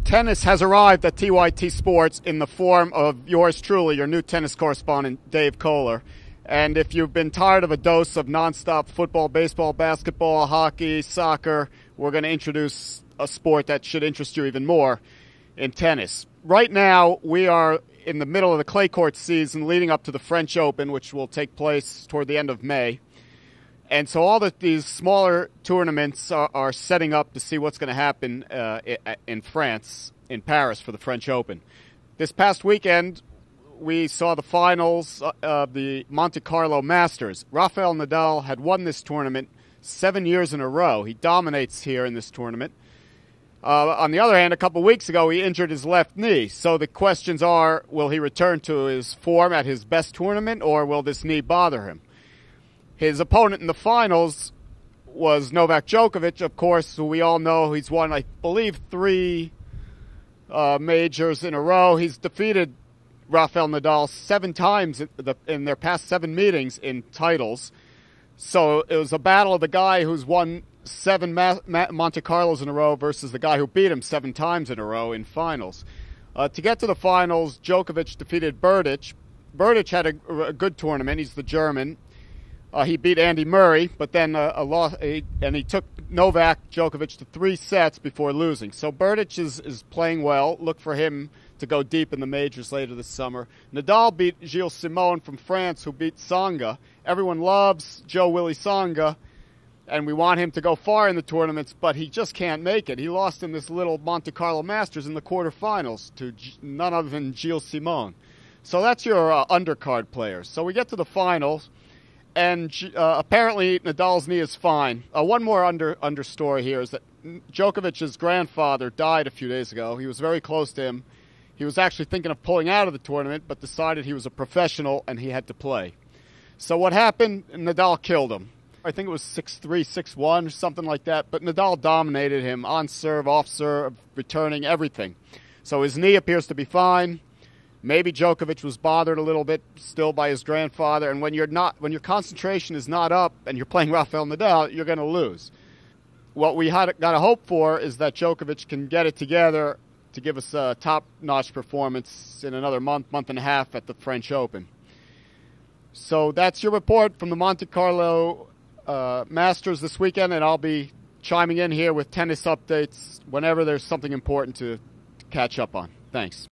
Tennis has arrived at TYT Sports in the form of yours truly, your new tennis correspondent, Dave Koller. And if you've been tired of a dose of nonstop football, baseball, basketball, hockey, soccer, we're going to introduce a sport that should interest you even more in tennis. Right now, we are in the middle of the clay court season leading up to the French Open, which will take place toward the end of May. And so all these smaller tournaments are setting up to see what's going to happen in France, in Paris, for the French Open. This past weekend, we saw the finals of the Monte Carlo Masters. Rafa Nadal had won this tournament 7 years in a row. He dominates here in this tournament. On the other hand, a couple weeks ago, he injured his left knee. So the questions are, will he return to his form at his best tournament, or will this knee bother him? His opponent in the finals was Novak Djokovic, of course, who we all know he's won, I believe, 3 majors in a row. He's defeated Rafael Nadal 7 times in their past 7 meetings in titles. So it was a battle of the guy who's won 7 Monte Carlos in a row versus the guy who beat him 7 times in a row in finals. To get to the finals, Djokovic defeated Berdych. Berdych had a good tournament. He's the German. He beat Andy Murray, but then and he took Novak Djokovic to 3 sets before losing. So Berdych is playing well. Look for him to go deep in the majors later this summer. Nadal beat Gilles Simon from France, who beat Tsonga. Everyone loves Joe Willie Tsonga, and we want him to go far in the tournaments, but he just can't make it. He lost in this little Monte Carlo Masters in the quarterfinals to none other than Gilles Simon. So that's your undercard players. So we get to the finals. And apparently Nadal's knee is fine. One more understory here is that Djokovic's grandfather died a few days ago. He was very close to him. He was actually thinking of pulling out of the tournament, but decided he was a professional and he had to play. So what happened? Nadal killed him. I think it was 6-3, 6-1, or something like that. But Nadal dominated him on serve, off serve, returning, everything. So his knee appears to be fine. Maybe Djokovic was bothered a little bit still by his grandfather, and when your concentration is not up and you're playing Rafael Nadal, you're going to lose. What we got to hope for is that Djokovic can get it together to give us a top-notch performance in another month and a half at the French Open. So that's your report from the Monte Carlo Masters this weekend, and I'll be chiming in here with tennis updates whenever there's something important to catch up on. Thanks.